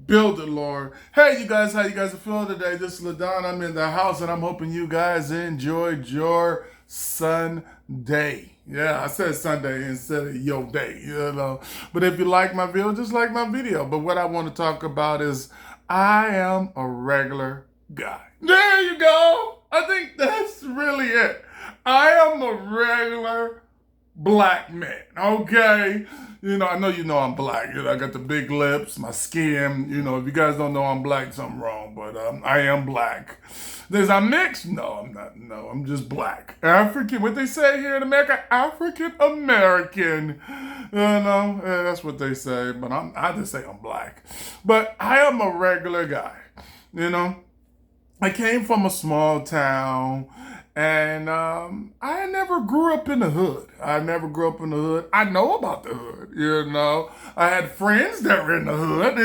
Build it, Lord. Hey, you guys, how you guys are feeling today? This is LaDon. I'm in the house, and I'm hoping you guys enjoyed your Sunday. Yeah, I said Sunday instead of your day, But if you like my video, just like my video. But what I want to talk about is I am a regular guy. There you go. I think that's really it. I am a regular black man, okay? I know I'm black. I got the big lips, my skin. If you guys don't know I'm black, something wrong. But I am black. There's I'm mixed? No, I'm not. No, I'm just black. African, what they say here in America, African American. That's what they say. But I just say I'm black. But I am a regular guy. You know, I came from a small town. And I never grew up in the hood. I never grew up in the hood. I know about the hood. I had friends that were in the hood.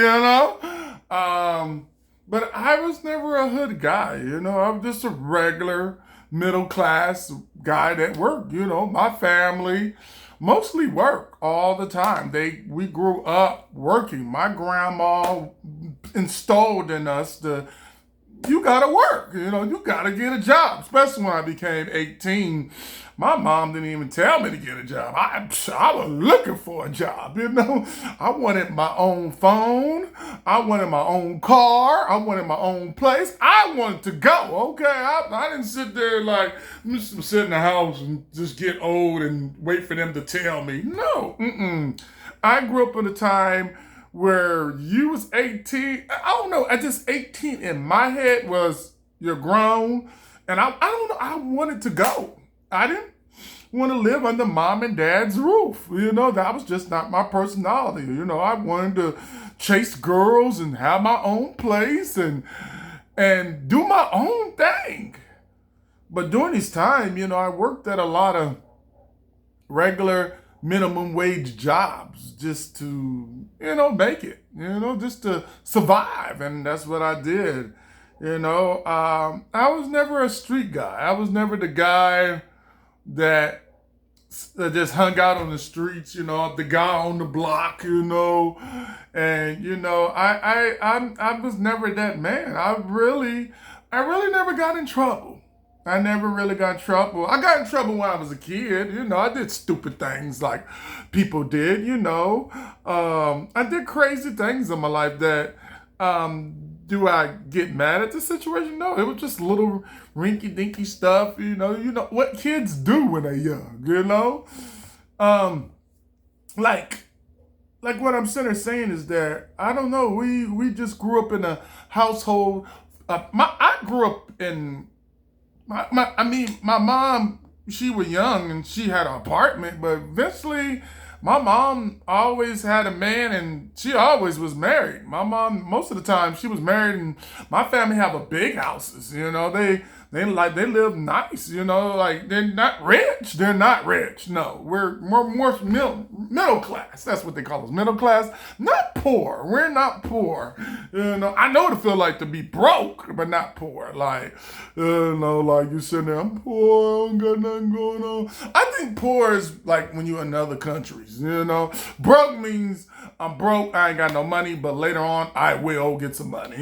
But I was never a hood guy. I'm just a regular middle class guy that worked. My family mostly work all the time. We grew up working. My grandma installed in us you gotta work, you gotta get a job. Especially when I became 18. My mom didn't even tell me to get a job. I was looking for a job, I wanted my own phone. I wanted my own car. I wanted my own place. I wanted to go, okay? I didn't sit there like, just sit in the house and just get old and wait for them to tell me. No, I grew up in a time where you was 18. I don't know. I just 18 in my head was you're grown. And I don't know. I wanted to go. I didn't want to live under mom and dad's roof. That was just not my personality. I wanted to chase girls and have my own place and do my own thing. But during this time, I worked at a lot of regular minimum wage jobs just to, make it, just to survive. And that's what I did. I was never a street guy. I was never the guy that just hung out on the streets, the guy on the block, and, I was never that man. I really never got in trouble. I never really got in trouble. I got in trouble when I was a kid. I did stupid things like people did, I did crazy things in my life that, do I get mad at the situation? No, it was just little rinky-dinky stuff, what kids do when they're young, Like what I'm saying is that, I don't know, we just grew up in a household. I grew up in my mom, she was young and she had an apartment, but eventually my mom always had a man and she always was married. My mom, most of the time, she was married, and my family have a big houses. They live nice. Like they're not rich. They're not rich. No, we're more middle class. That's what they call us, middle class. Not poor. We're not poor. I know what it feel like to be broke, but not poor. Like like you sitting there, I'm poor. I don't got nothing going on. I think poor is like when you're in other countries. Broke means I'm broke, I ain't got no money, but later on I will get some money,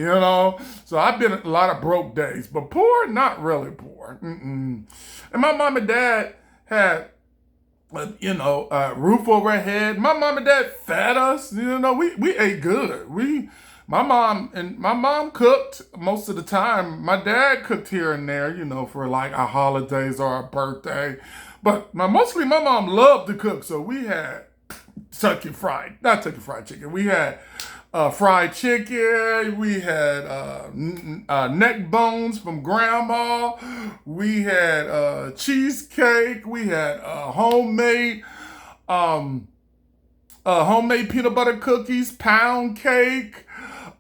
So I've been a lot of broke days, but poor, not really poor. And my mom and dad had, a roof over our head. My mom and dad fed us, we ate good. My mom cooked most of the time. My dad cooked here and there, for like our holidays or our birthday. But mostly my mom loved to cook, so we had not Kentucky Fried Chicken. We had fried chicken. We had neck bones from grandma. We had cheesecake. We had homemade peanut butter cookies, pound cake,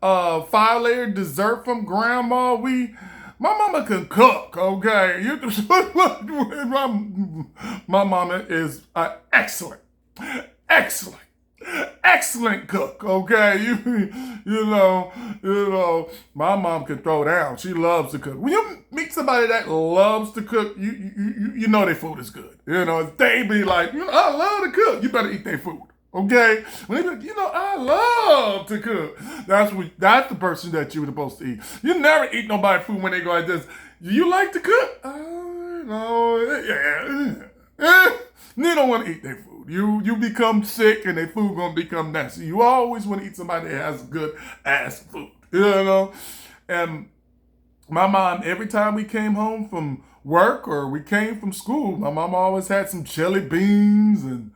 5-layer dessert from grandma. My mama can cook, okay? My mama is excellent cook, okay? My mom can throw down. She loves to cook. When you meet somebody that loves to cook, you know their food is good. They be like, I love to cook. You better eat their food. Okay, when they be like, I love to cook. That's the person that you were supposed to eat. You never eat nobody food when they go like this. Do you like to cook? No, yeah. They don't want to eat their food. You become sick and their food gonna become nasty. You always want to eat somebody that has good ass food. And my mom, every time we came home from work or we came from school, my mom always had some jelly beans and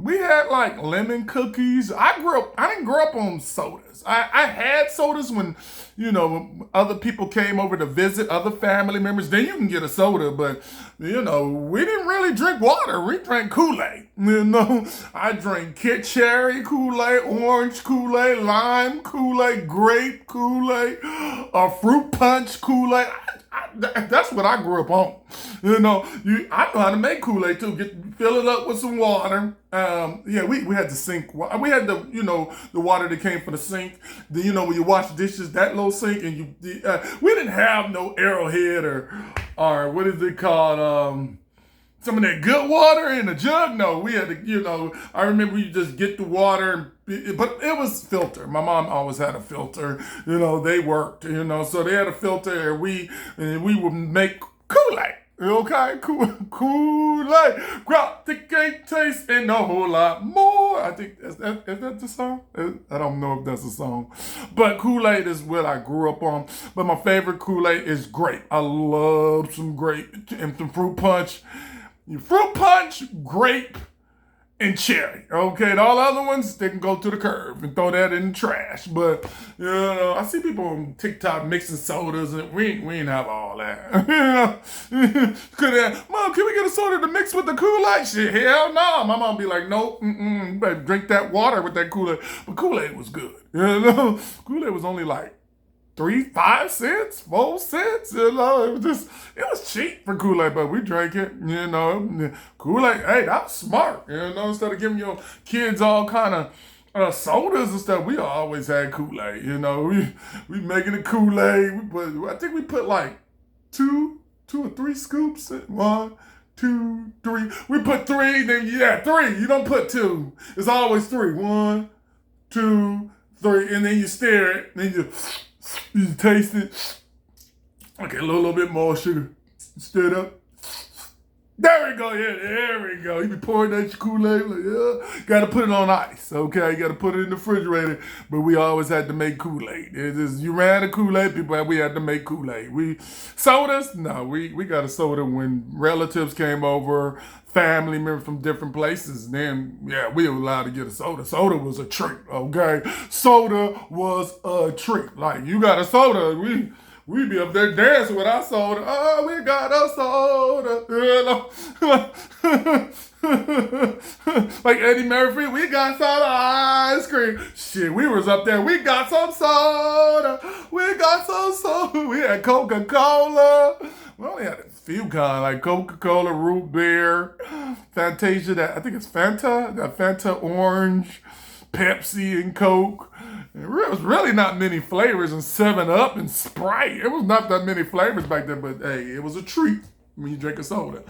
we had like lemon cookies. I didn't grow up on sodas. I had sodas when, other people came over to visit, other family members. Then you can get a soda, but, we didn't really drink water. We drank Kool-Aid. I drank cherry Kool-Aid, orange Kool-Aid, lime Kool-Aid, grape Kool-Aid, fruit punch Kool-Aid. That's what I grew up on. I know how to make Kool-Aid too. Fill it up with some water. We had the sink. We had the water that came from the sink. When you wash dishes, that little sink, and we didn't have no Arrowhead or what is it called? Some of that good water in the jug. No, we had to, I remember you just get the water, but it was filter. My mom always had a filter. They worked, so they had a filter, and we would make Kool-Aid. Okay, Kool-Aid. Got the cake taste and a whole lot more. I think, is that the song? I don't know if that's a song. But Kool-Aid is what I grew up on. But my favorite Kool-Aid is grape. I love some grape and some fruit punch. Fruit punch, grape, and cherry. Okay, and all the other ones, they can go to the curb and throw that in the trash. But, I see people on TikTok mixing sodas, and we ain't have all that. Mom, can we get a soda to mix with the Kool-Aid? Shit, hell no. My mom be like, nope, you better drink that water with that Kool-Aid. But Kool-Aid was good. Kool-Aid was only like 5 cents, 4 cents, it was cheap for Kool-Aid, but we drank it, Kool-Aid, hey, that's smart, instead of giving your kids all kind of sodas and stuff, we always had Kool-Aid, we making a Kool-Aid, I think we put like two or three scoops in 1, 2, 3, we put 3, then 3, you don't put 2, it's always 3, 1, 2, 3, and then you stir it, then you taste it. Okay, a little bit more sugar. Stir it up. There we go. Yeah, there we go. You be pouring that Kool-Aid. Got to put it on ice. Okay, you got to put it in the refrigerator. But we always had to make Kool-Aid. You ran a Kool-Aid, people. We had to make Kool-Aid. Sodas? No, we got a soda when relatives came over, family members from different places. Then, we were allowed to get a soda. Soda was a treat, okay? Soda was a treat. Like, you got a soda, we be up there dancing with our soda. Oh, we got a soda. Like Eddie Murphy, we got some ice cream. Shit, we was up there. We got some soda. We got some soda. We had Coca-Cola. We only had a few kinds, like Coca-Cola, root beer, Fantasia, I think it's Fanta, Fanta orange, Pepsi and Coke. There was really not many flavors, and 7-Up and Sprite. It was not that many flavors back then, but hey, it was a treat when you drink a soda.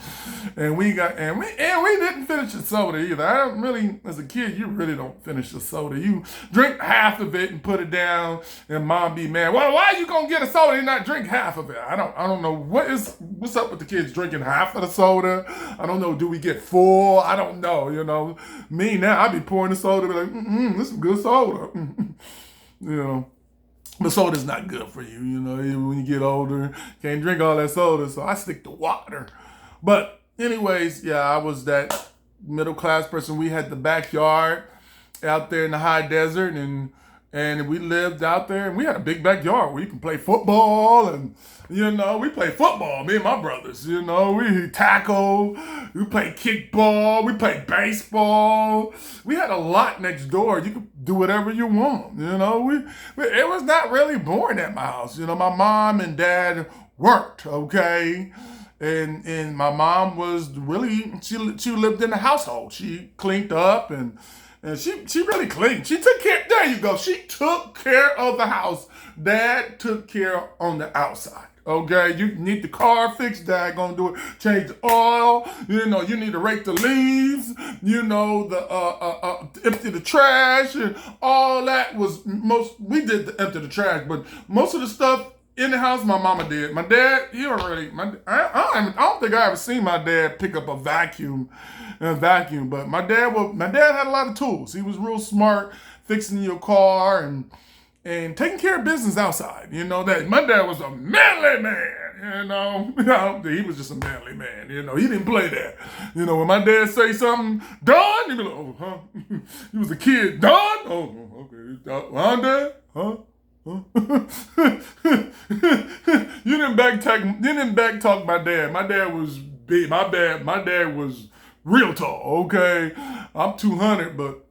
And we didn't finish the soda either. I don't really, as a kid, you really don't finish the soda. You drink half of it and put it down, and mom be mad. Well, why are you gonna get a soda and not drink half of it? I don't know what's up with the kids drinking half of the soda. I don't know. Do we get full? I don't know. Me now, I be pouring the soda, be like, this is good soda. But soda's not good for you, when you get older. Can't drink all that soda, so I stick to water. But anyways, I was that middle class person. We had the backyard out there in the high desert, and we lived out there, and we had a big backyard where you can play football, and we play football, me and my brothers, we tackle, we play kickball, we play baseball. We had a lot next door. You could do whatever you want, it was not really boring at my house. My mom and dad worked, okay? And my mom was really, she lived in the household. She cleaned up and she really cleaned. She took care, there you go. She took care of the house. Dad took care on the outside. Okay, you need the car fixed, Dad gonna do it. Change the oil, you know, you need to rake the leaves, you know, empty the trash, and all that was we did the empty the trash, but most of the stuff in the house my mama did. My dad, he don't really, I don't think I ever seen my dad pick up a vacuum, but my dad had a lot of tools. He was real smart fixing your car and taking care of business outside. You know, that my dad was a manly man, you know. He was just a manly man, you know. He didn't play that. You know, when my dad say something, Don, he'd be like, oh, huh? He was a kid, Don? Oh, okay. Dad? Huh? You didn't back talk my dad. My dad was big. My dad was real tall, okay? I'm 200, but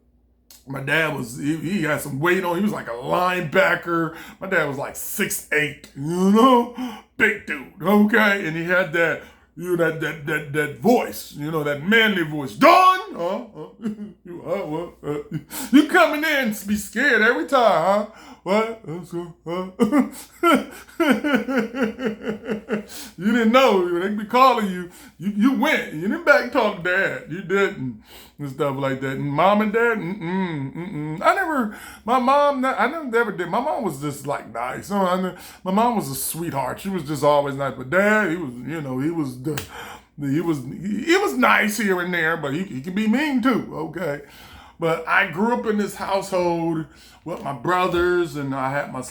my dad he had some weight on. He was like a linebacker. My dad was like 6'8", you know? Big dude, okay? And he had that, you know, that voice, you know, that manly voice. Don! You coming in to be scared every time, huh? What? You didn't know. They be calling you. You went. You didn't back talk Dad. You didn't. And stuff like that. And Mom and Dad, I never did. My mom was just like nice. My mom was a sweetheart. She was just always nice. But Dad, he was nice here and there, but he could be mean too, okay? But I grew up in this household with my brothers, and I had my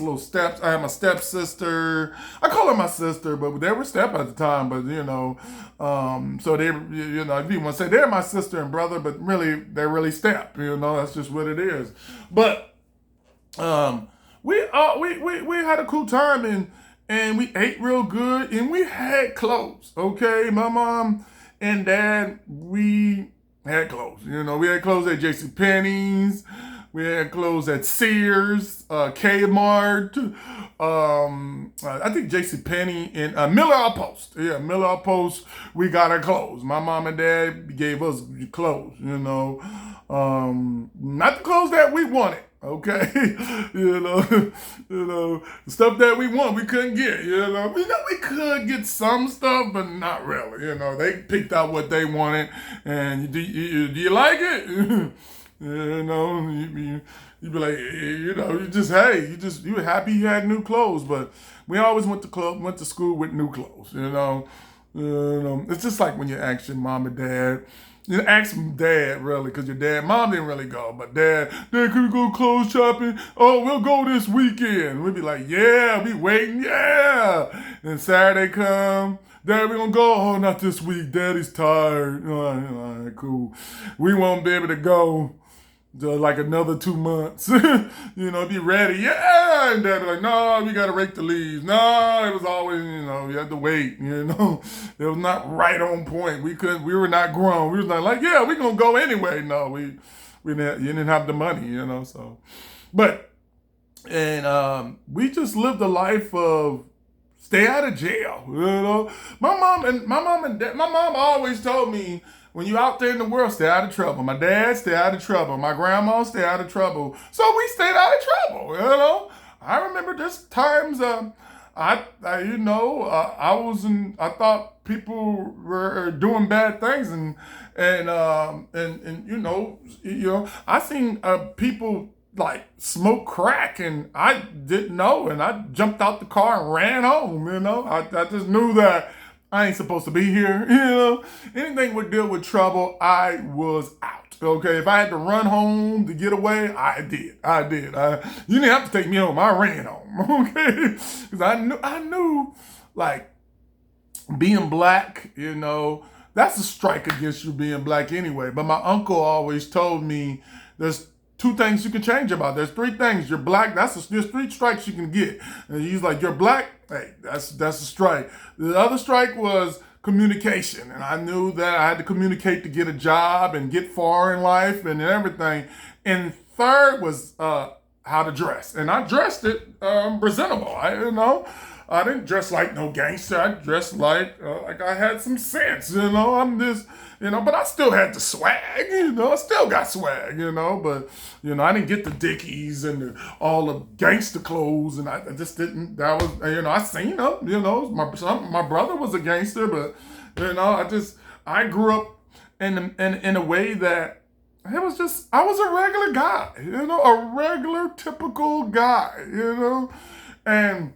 stepsister. I call her my sister, but they were step at the time, but you know, so they, you know, if you want to say they're my sister and brother, but really, they're really step, you know, that's just what it is. But, we had a cool time, and we ate real good, and we had clothes, okay? My mom and Dad, we had clothes. You know, we had clothes at JCPenney's. We had clothes at Sears, Kmart, I think JCPenney, and Miller Outpost. Yeah, Miller Outpost, we got our clothes. My mom and Dad gave us clothes, you know. Not the clothes that we wanted. Okay, you know, the stuff that we want, we couldn't get, you know. We could get some stuff, but not really, you know. They picked out what they wanted, and do you like it? You know, you'd be like, you know, you were happy you had new clothes, but we always went to school with new clothes, you know. It's just like when you ask your mom and dad. You ask Dad, really, because Mom didn't really go, but Dad, can we go clothes shopping? Oh, we'll go this weekend. We'd be like, yeah, we waiting, yeah. And Saturday come, Dad, we gonna go? Oh, not this week. Daddy's tired. All right, cool. We won't be able to go like another 2 months. You know, be ready. Yeah. And Dad be like, no, we got to rake the leaves. No, it was always, you know, you had to wait, you know. It was not right on point. We were not grown. We was not like, yeah, we going to go anyway. No, you didn't have the money, you know, so. But, and we just lived a life of stay out of jail, you know. My mom always told me, when you out there in the world, stay out of trouble. My dad, stay out of trouble. My grandma, stay out of trouble. So we stayed out of trouble, you know. I remember just times, I thought people were doing bad things, and you know, I seen people like smoke crack, and I didn't know, and I jumped out the car and ran home, you know. I just knew that I ain't supposed to be here, you know. Anything would deal with trouble, I was out. Okay, if I had to run home to get away, I did. You didn't have to take me home. I ran home, okay? Because I knew, like, being black, you know, that's a strike against you being black anyway. But my uncle always told me there's 2 things you can change about. There's 3 things. You're black. There's 3 strikes you can get. And he's like, you're black. Hey, that's a strike. The other strike was communication. And I knew that I had to communicate to get a job and get far in life and everything. And third was how to dress. And I dressed it presentable. I didn't dress like no gangster. I dressed like I had some sense, you know. I'm just, you know, but I still had the swag, you know. I still got swag, you know. But you know, I didn't get the Dickies and all the gangster clothes, and I just didn't. That was, you know, I seen them, you know. My brother was a gangster, but you know, I grew up in a way that it was just, I was a regular guy, you know, a regular typical guy, you know, and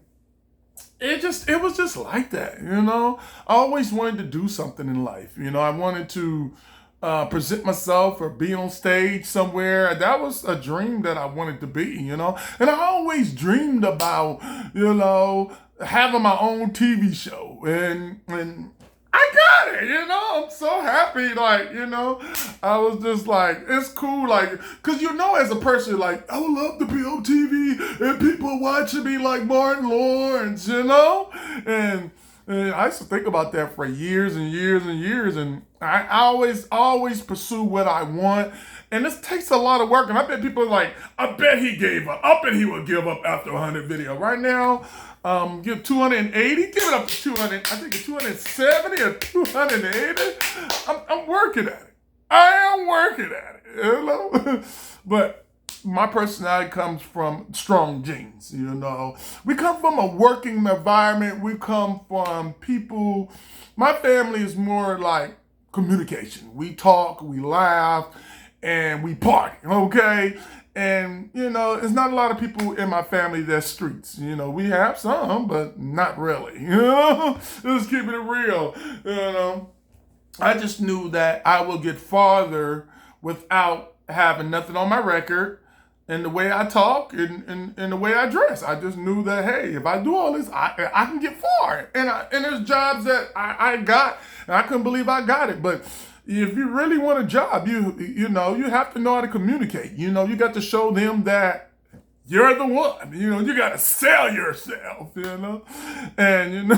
it was just like that, you know. I always wanted to do something in life, you know. I wanted to present myself or be on stage somewhere. That was a dream that I wanted to be, you know. And I always dreamed about, you know, having my own TV show, and I got it, you know. I'm so happy, like, you know. I was just like, it's cool, like, cause you know, as a person, like, I would love to be on TV and people watching me like Martin Lawrence, you know. And I used to think about that for years and years and years, and I always pursue what I want. And this takes a lot of work. And I bet people are like, I bet he gave up. I bet he would give up after 100 videos. Right now, give 280, give it up to 200. I think it's 270 or 280. I'm working at it. I am working at it, you know. But my personality comes from strong genes, you know. We come from a working environment. We come from people. My family is more like communication. We talk, we laugh, and we party, okay? And, you know, there's not a lot of people in my family that's streets. You know, we have some, but not really, you know? Just keeping it real, you know? I just knew that I would get farther without having nothing on my record, and the way I talk and the way I dress. I just knew that, hey, if I do all this, I can get far. And there's jobs that I got, and I couldn't believe I got it. But if you really want a job, you know, you have to know how to communicate. You know, you got to show them that you're the one. You know, you got to sell yourself, you know. And,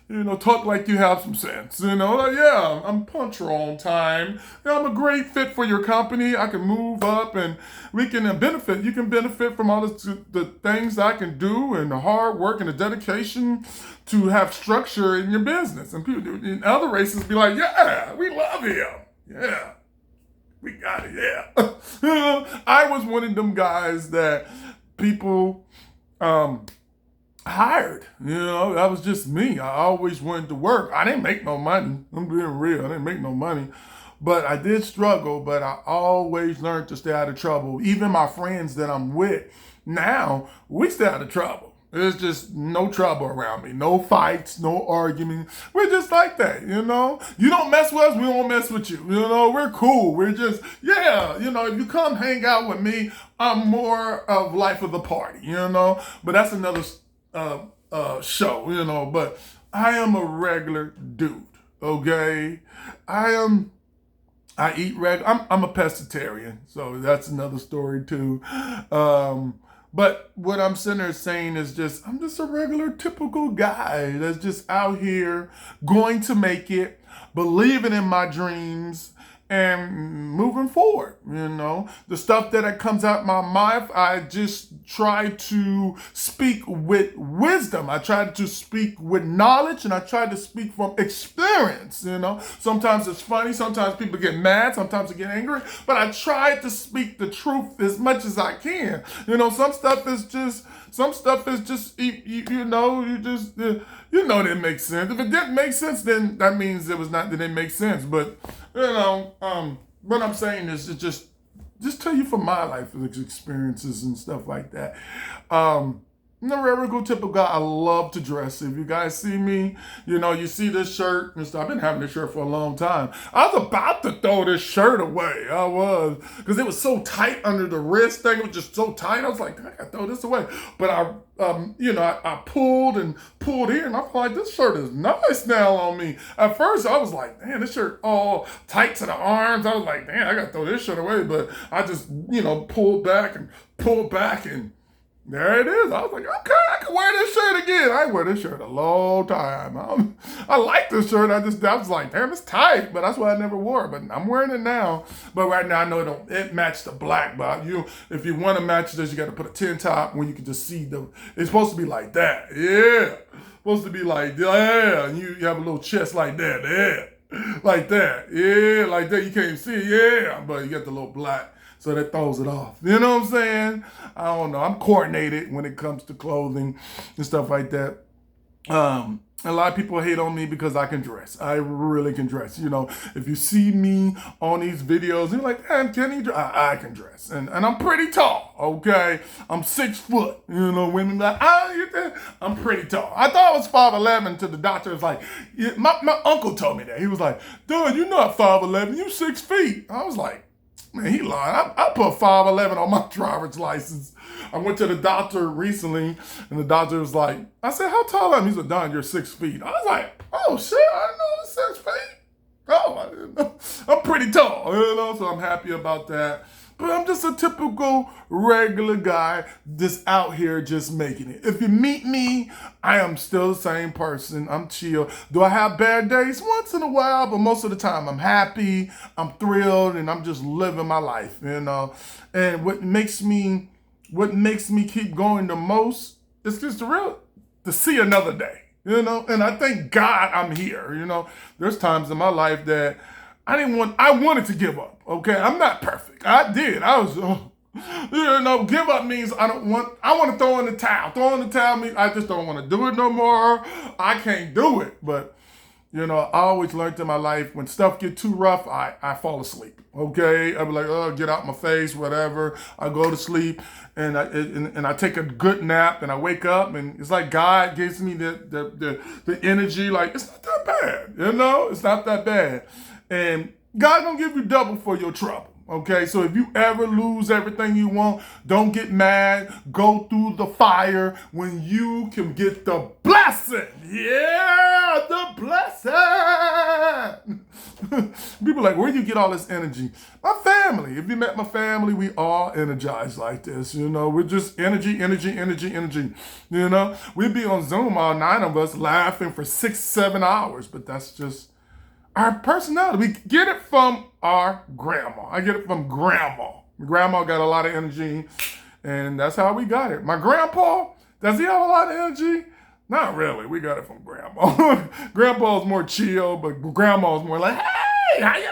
you know, talk like you have some sense, you know, like, yeah, I'm punctual on time. Yeah, I'm a great fit for your company. I can move up and we can benefit. You can benefit from all the things I can do and the hard work and the dedication to have structure in your business. And people in other races be like, yeah, we love him. Yeah, we got it, yeah. I was one of them guys that people, hired, you know. That was just me. I always wanted to work. I didn't make no money. I'm being real. I didn't make no money, but I did struggle. But I always learned to stay out of trouble. Even my friends that I'm with now, we stay out of trouble. There's just no trouble around me. No fights, no arguing. We're just like that, you know. You don't mess with us, we won't mess with you. You know, we're cool. We're just, yeah, you know, if you come hang out with me, I'm more of life of the party, you know. But that's another show, you know. But I am a regular dude, okay? I eat regular. I'm a pescatarian, so that's another story too. But what I'm sitting there saying is just, I'm just a regular, typical guy that's just out here going to make it, believing in my dreams, and moving forward, you know. The stuff that comes out my mouth, I just try to speak with wisdom. I try to speak with knowledge, and I try to speak from experience, you know. Sometimes it's funny, sometimes people get mad, sometimes they get angry, but I try to speak the truth as much as I can. You know, some stuff is just, you know, you know that makes sense. If it didn't make sense, then that means it didn't make sense. But, you know, what I'm saying is to just tell you from my life experiences and stuff like that. I'm a regular typical guy. I love to dress. If you guys see me, you know, you see this shirt and stuff. I've been having this shirt for a long time. I was about to throw this shirt away. I was, because it was so tight under the wrist thing. It was just so tight. I was like, I gotta throw this away. But I pulled here, and I was like, this shirt is nice now on me. At first, I was like, man, this shirt all tight to the arms. I was like, damn, I gotta throw this shirt away. But I just, you know, pulled back and There it is. I was like, okay, I can wear this shirt again. I wear this shirt a long time. I like this shirt. I was like, damn, it's tight, but that's why I never wore it. But I'm wearing it now. But right now, I know it matched the black. But if you want to match this, you got to put a tin top when you can just see it's supposed to be like that. Yeah. Supposed to be like, yeah. And you have a little chest like that. Yeah. Like that. Yeah. Like that. You can't see it. Yeah. But you got the little black. So that throws it off. You know what I'm saying? I don't know. I'm coordinated when it comes to clothing and stuff like that. A lot of people hate on me because I can dress. I really can dress. You know, if you see me on these videos, you're like, damn, can he dress? I can dress. And I'm pretty tall, okay? I'm 6 foot. You know, women like, I'm pretty tall. I thought I was 5'11" till the doctor was like, yeah, my uncle told me that. He was like, dude, you're not 5'11", you 6 feet. I was like, man, he lying. I put 5'11" on my driver's license. I went to the doctor recently, and the doctor was like, I said, how tall am I? He said, Don, you're 6 feet. I was like, oh, shit, I didn't know I was 6 feet. Oh, I didn't know. I'm pretty tall, you know, so I'm happy about that. But I'm just a typical regular guy just out here just making it. If you meet me, I am still the same person. I'm chill. Do I have bad days? Once in a while, but most of the time I'm happy, I'm thrilled, and I'm just living my life, you know. And what makes me keep going the most is just to see another day, you know. And I thank God I'm here, you know. There's times in my life that I wanted to give up, okay? I'm not perfect. I did. You know, give up means I want to throw in the towel. Throw in the towel means I just don't want to do it no more. I can't do it. But, you know, I always learned in my life when stuff get too rough, I fall asleep, okay? I be like, oh, get out my face, whatever. I go to sleep and I take a good nap and I wake up and it's like God gives me the energy. Like, it's not that bad, you know? It's not that bad. And God gonna give you double for your trouble. Okay, so if you ever lose everything you want, don't get mad. Go through the fire when you can get the blessing. Yeah, the blessing. People are like, where do you get all this energy? My family. If you met my family, we all energized like this. You know, we're just energy. You know, we'd be on Zoom, all 9 of us, laughing for 6-7 hours, but that's just our personality. We get it from our grandma. I get it from grandma. Grandma got a lot of energy, and that's how we got it. My grandpa, does he have a lot of energy? Not really. We got it from grandma. Grandpa's more chill, but grandma's more like, hey, how you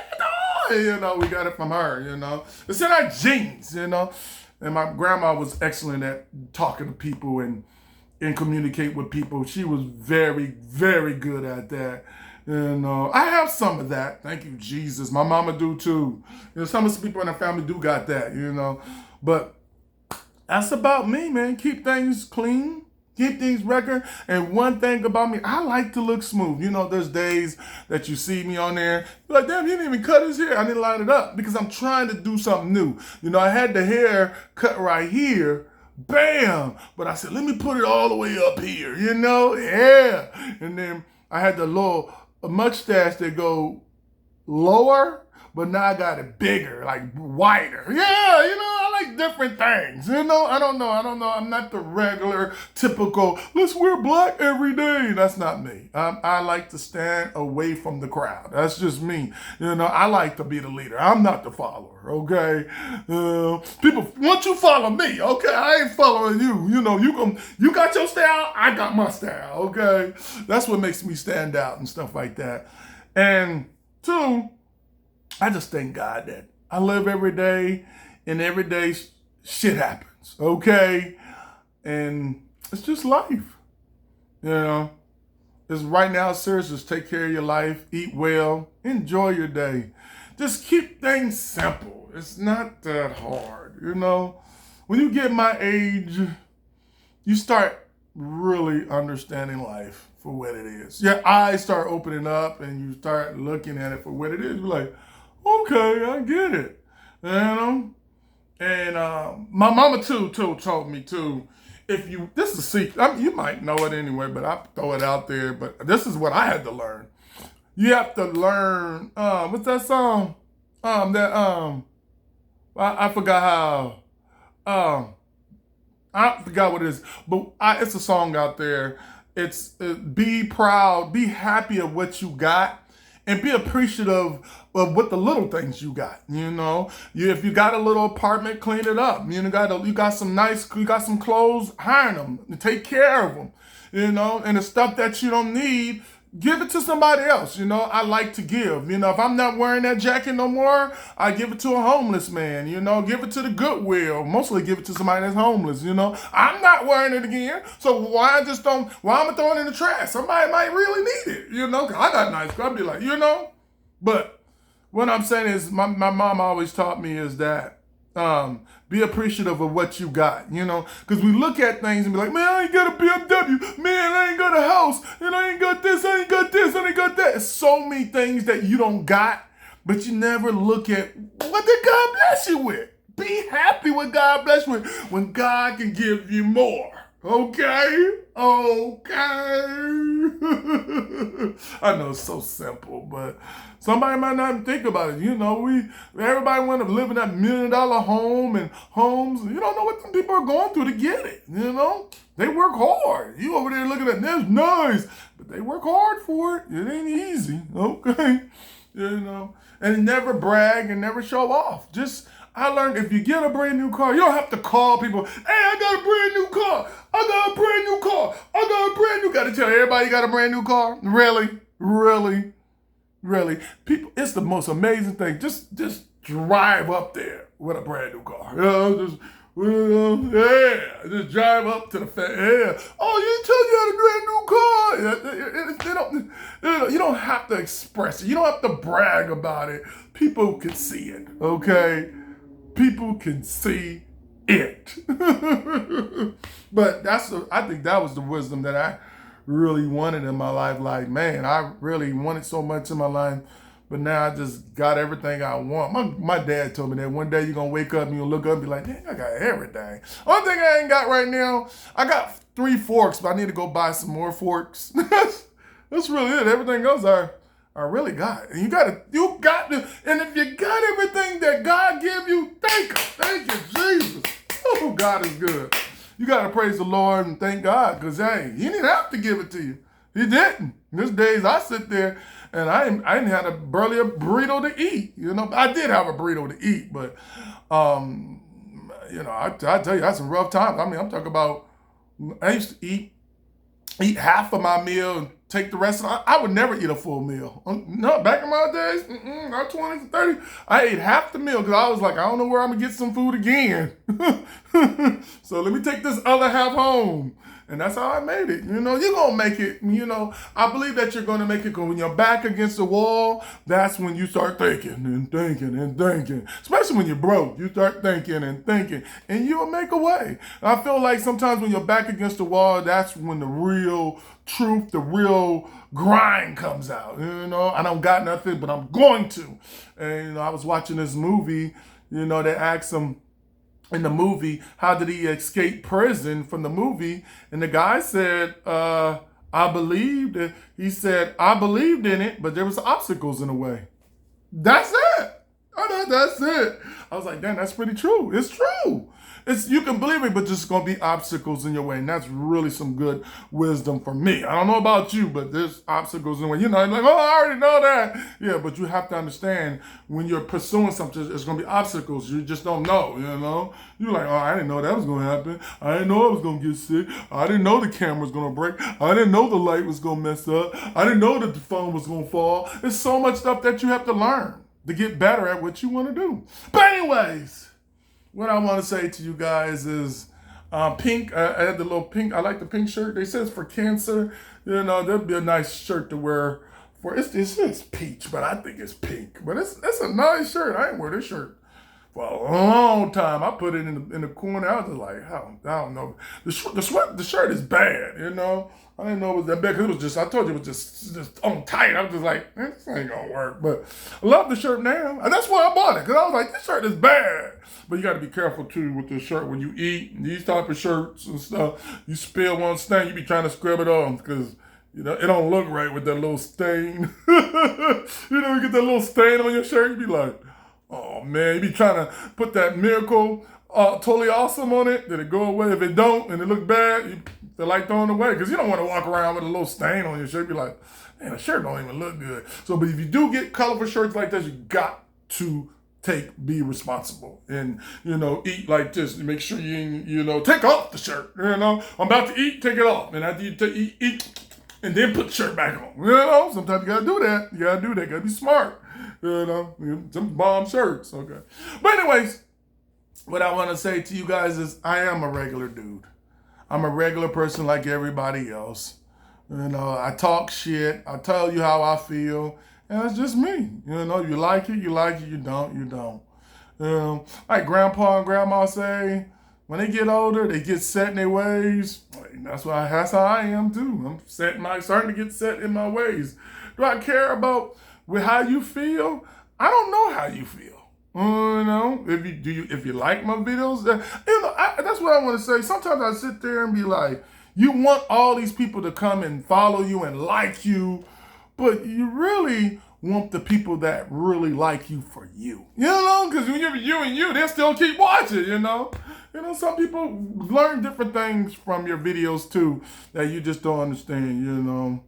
doing? You know, we got it from her, you know. It's in our genes, you know. And my grandma was excellent at talking to people and communicate with people. She was very, very good at that. And I have some of that. Thank you, Jesus. My mama do too. You know, some of the people in the family do got that, you know. But that's about me, man. Keep things clean. Keep things regular. And one thing about me, I like to look smooth. You know, there's days that you see me on there. You're like, damn, you didn't even cut his hair. I didn't line it up because I'm trying to do something new. You know, I had the hair cut right here. Bam! But I said, let me put it all the way up here, you know? Yeah. And then I had the little mustache that go lower, but now I got it bigger, like wider. Yeah, you know, I like different things. You know, I don't know. I'm not the regular, typical, let's wear black every day. That's not me. I like to stand away from the crowd. That's just me. You know, I like to be the leader. I'm not the follower, okay? People, once you follow me, okay? I ain't following you. You know, you got your style, I got my style, okay? That's what makes me stand out and stuff like that. And 2, I just thank God that I live every day, and every day shit happens, okay? And it's just life, you know? It's right now, serious, just take care of your life, eat well, enjoy your day. Just keep things simple. It's not that hard, you know? When you get my age, you start really understanding life for what it is. Your eyes start opening up, and you start looking at it for what it is. You're like, okay, I get it, you know? And my mama too told me too, this is a secret, I mean, you might know it anyway, but I throw it out there, but this is what I had to learn. You have to learn, what's that song? I forgot how, I forgot what it is, but it's a song out there. It's be proud, be happy of what you got, and be appreciative of what the little things you got. If you got a little apartment, clean it up. You got some clothes, iron them, take care of them. And the stuff that you don't need, give it to somebody else. I like to give. If I'm not wearing that jacket no more, I give it to a homeless man. Give it to the Goodwill. Mostly give it to somebody that's homeless. I'm not wearing it again. So why am I throwing it in the trash? Somebody might really need it. 'Cause I got nice clothes. I'll be like, But what I'm saying is, my mom always taught me is that be appreciative of what you got, because we look at things and be like, man, I ain't got a BMW, man, I ain't got a house, and I ain't got this, I ain't got this, I ain't got that. It's so many things that you don't got, but you never look at what did God bless you with. Be happy with God bless you with when God can give you more. Okay? I know it's so simple, but somebody might not think about it. Everybody want to live in that $1 million home and homes. You don't know what some people are going through to get it. They work hard. You over there looking at this, nice, but they work hard for it. It ain't easy. Okay? And never brag and never show off. I learned if you get a brand new car, you don't have to call people, hey, I got a brand new car. I got a brand new car. I got a brand new car. Got to tell everybody you got a brand new car? Really? People, it's the most amazing thing. Just drive up there with a brand new car. Just drive up to the Oh, you told you had a brand new car. You don't have to express it. You don't have to brag about it. People can see it, okay? People can see it. But I think that was the wisdom that I really wanted in my life. Like, man, I really wanted so much in my life, but now I just got everything I want. My dad told me that one day you're going to wake up and you'll look up and be like, dang, I got everything. Only thing I ain't got right now, I got 3 forks, but I need to go buy some more forks. That's really it. Everything else I really got. And you got to, and if you got everything that God give you, thank you, Jesus. Oh, God is good. You got to praise the Lord and thank God, because, hey, He didn't have to give it to you. He didn't. There's days I sit there and I didn't have barely a burrito to eat. I did have a burrito to eat, but, I tell you, that's some rough times. I mean, I'm talking about, I used to eat half of my meal and take the rest of it. I would never eat a full meal. No, back in my days, our 20s and 30s, I ate half the meal because I was like, I don't know where I'm going to get some food again. So let me take this other half home. And that's how I made it. You're going to make it. I believe that you're going to make it, because when you're back against the wall, that's when you start thinking and thinking and thinking. Especially when you're broke, you start thinking and thinking, and you'll make a way. I feel like sometimes when you're back against the wall, that's when the real truth, the real grind comes out. I don't got nothing, but I'm going to. And I was watching this movie, they asked him, in the movie, how did he escape prison from the movie? And the guy said, I believed it. He said, I believed in it, but there was obstacles in the way. That's it. That's it. I was like, damn, that's pretty true. It's true. You can believe it, but there's going to be obstacles in your way. And that's really some good wisdom for me. I don't know about you, but there's obstacles in the way. Like, oh, I already know that. Yeah, but you have to understand when you're pursuing something, there's going to be obstacles. You just don't know, You're like, oh, I didn't know that was going to happen. I didn't know I was going to get sick. I didn't know the camera was going to break. I didn't know the light was going to mess up. I didn't know that the phone was going to fall. There's so much stuff that you have to learn to get better at what you want to do. But anyways, what I want to say to you guys is pink. I had the little pink. I like the pink shirt. They said it's for cancer. That'd be a nice shirt to wear for. It's peach, but I think it's pink. But it's a nice shirt. I ain't wear this shirt for a long time. I put it in the corner. I was just like, I don't know. The shirt is bad. I didn't know it was that bad, because it was just, I told you it was just on tight. I was just like, this ain't gonna work. But I love the shirt now. And that's why I bought it, because I was like, this shirt is bad. But you got to be careful too with this shirt when you eat. These type of shirts and stuff, you spill one stain, you be trying to scrub it off, because it don't look right with that little stain. You get that little stain on your shirt, you be like, oh man, you be trying to put that Miracle totally awesome on it, did it go away? If it don't and it look bad, you feel like throwing it away because you don't want to walk around with a little stain on your shirt. Be like, man, the shirt don't even look good. So, but if you do get colorful shirts like this, you got to be responsible and, eat like this. Make sure you take off the shirt. I'm about to eat, take it off. And after you eat, and then put the shirt back on. Sometimes you gotta do that. You gotta be smart. Some bomb shirts. Okay. But anyways, what I want to say to you guys is I am a regular dude. I'm a regular person like everybody else. I talk shit. I tell you how I feel. And it's just me. You like it, you don't, you don't. Like grandpa and grandma say, when they get older, they get set in their ways. That's how I am too. I'm starting to get set in my ways. Do I care about how you feel? I don't know how you feel. If you like my videos, that's what I want to say. Sometimes I sit there and be like, you want all these people to come and follow you and like you, but you really want the people that really like you for you. Because when you're you and you, they'll still keep watching, some people learn different things from your videos too that you just don't understand,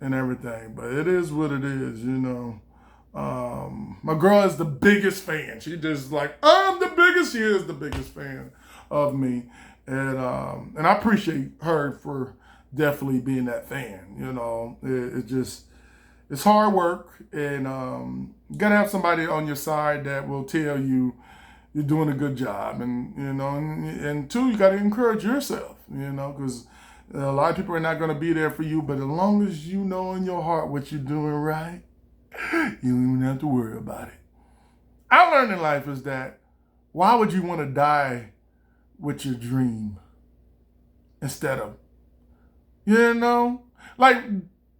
and everything. But it is what it is, My girl is the biggest fan. She just like, I'm the biggest. She is the biggest fan of me. And I appreciate her for definitely being that fan. It's hard work, and you gotta have somebody on your side that will tell you you're doing a good job, and and two, you gotta encourage yourself, because a lot of people are not gonna be there for you, but as long as you know in your heart what you're doing right, you don't even have to worry about it. I learned in life is that why would you want to die with your dream instead of,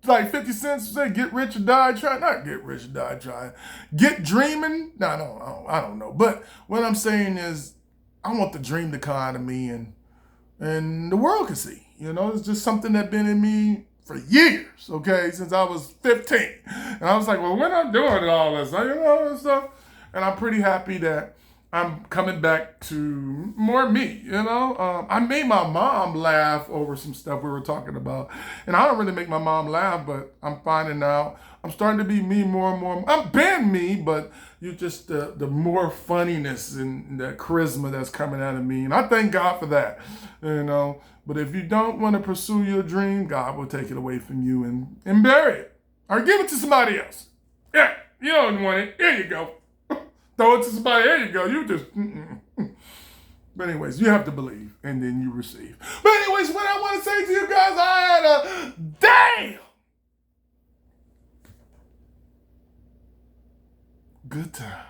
like 50 Cent say, get rich or die trying. Not get rich or die trying. Get dreaming. No, I don't know. But what I'm saying is I want the dream to come out of me and the world can see. It's just something that's been in me for years, okay, since I was 15. And I was like, well, when I'm doing all this, and stuff. And I'm pretty happy that I'm coming back to more me, I made my mom laugh over some stuff we were talking about. And I don't really make my mom laugh, but I'm finding out I'm starting to be me more and more. I'm been me, but you just the more funniness and the charisma that's coming out of me. And I thank God for that, But if you don't want to pursue your dream, God will take it away from you and bury it. Or give it to somebody else. Yeah, you don't want it. Here you go. Throw it to somebody. There you go. You just. But anyways, you have to believe, and then you receive. But anyways, what I want to say to you guys, I had a damn good time.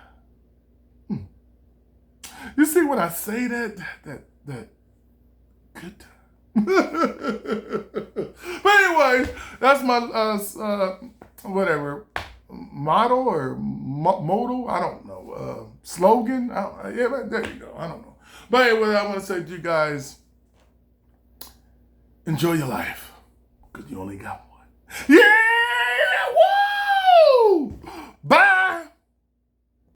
You see when I say that good time. But anyways, that's my whatever. Motto or motto, I don't know. Slogan, there you go. I don't know. But anyway, I want to say to you guys, enjoy your life, because you only got one. Yeah!